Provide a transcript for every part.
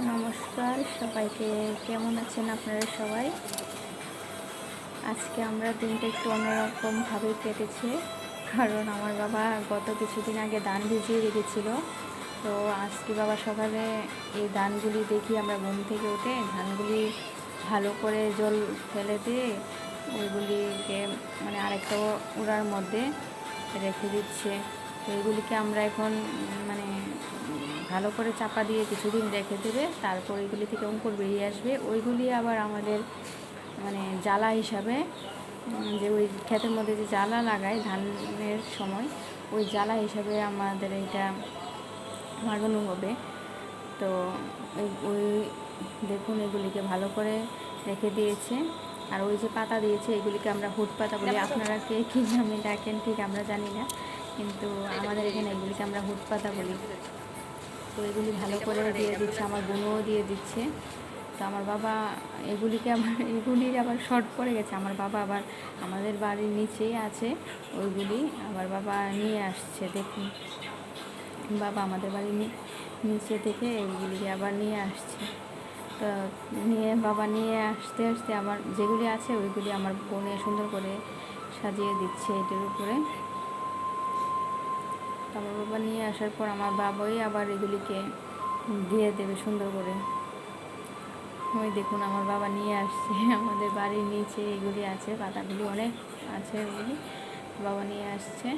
নমস্কার সবাইকে, কেমন আছেন আপনারা সবাই? আজকে আমরা দিনটা একটু অন্যরকমভাবে কেটেছে, কারণ আমার বাবা গত কিছুদিন আগে ধান ভিজিয়ে রেখেছিল। তো আজকে বাবা সকালে এই ধানগুলি দেখি আমরা ঘুম থেকে উঠে ধানগুলি ভালো করে জল ফেলে দিয়ে ওইগুলিকে মানে আরেকটা উড়ার মধ্যে রেখে দিচ্ছে। তো এগুলিকে আমরা এখন মানে ভালো করে চাপা দিয়ে কিছুদিন রেখে দেবে, তারপর ওইগুলি থেকে অঙ্কুর বেরিয়ে আসবে। ওইগুলি আবার আমাদের মানে জ্বালা হিসাবে, যে ওই ক্ষেতের মধ্যে যে জ্বালা লাগায় ধানের সময়, ওই জ্বালা হিসাবে আমাদের এইটা লাগানো হবে। তো ওই দেখুন এগুলিকে ভালো করে রেখে দিয়েছে। আর ওই যে পাতা দিয়েছে এগুলিকে আমরা হুট পাতা বলি, আপনারা কে কী নামে ডাকেন ঠিক আমরা জানি না, কিন্তু আমাদের এখানে এগুলিকে আমরা হুট পাতা বলি। তো এগুলি ভালো করে দিয়ে দিচ্ছে, আমার বোনও দিয়ে দিচ্ছে। তো আমার বাবা এগুলির আবার শর্ট পড়ে গেছে। আমার বাবা আবার আমাদের বাড়ির নিচেই আছে ওইগুলি, আবার বাবা নিয়ে আসছে। দেখুন বাবা আমাদের বাড়ির নিচে থেকে এগুলিকে আবার নিয়ে আসছে। তো বাবা নিয়ে আসতে আসতে আমার যেগুলি আছে ওইগুলি আমার বোনে সুন্দর করে সাজিয়ে দিচ্ছে এটার উপরে। আমার বাবা নিয়ে আসার পর আমার বাবাই আবার এগুলিকে দিয়ে দেবে সুন্দর করে। ওই দেখুন আমার বাবা নিয়ে আসছে, আমাদের বাড়ির নিচে এগুলি আছে, পাতাগুলি অনেক আছে এগুলি। বাবা নিয়ে আসছে,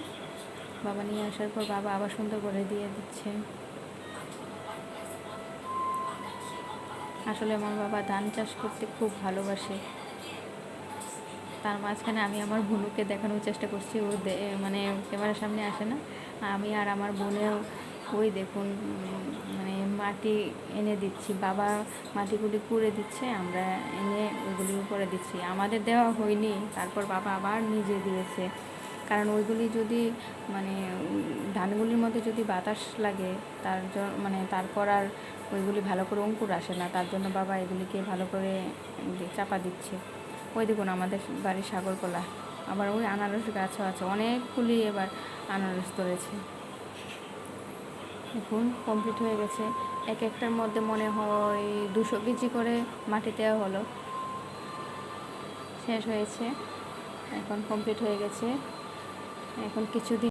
বাবা নিয়ে আসার পর বাবা আবার সুন্দর করে দিয়ে দিচ্ছে। আসলে আমার বাবা ধান চাষ করতে খুব ভালোবাসে। তার মাঝখানে আমি আমার বোনকে দেখানোর চেষ্টা করছি, ও মানে ক্যামেরার সামনে আসে না। আমি আর আমার বোনেও ওই দেখুন মানে মাটি এনে দিচ্ছি, বাবা মাটিগুলি কুড়ে দিচ্ছে, আমরা এনে ওইগুলির উপরে দিচ্ছি। আমাদের দেওয়া হয়নি, তারপর বাবা আবার নিজে দিয়েছে। কারণ ওইগুলি যদি মানে ধানগুলির মধ্যে যদি বাতাস লাগে তারপর আর ওইগুলি ভালো করে অঙ্কুর আসে না, তার জন্য বাবা এগুলিকে ভালো করে চাপা দিচ্ছে। ওই দেখুন আমাদের বাড়ির সাগরকলা, আবার ওই আনারস গাছও আছে, অনেকগুলি এবার আনারস ধরেছে। দেখুন কমপ্লিট হয়ে গেছে। এক একটার মধ্যে মনে হয় 200 কেজি করে মাটি দেওয়া হলো, শেষ হয়েছে, এখন কমপ্লিট হয়ে গেছে। এখন কিছুদিন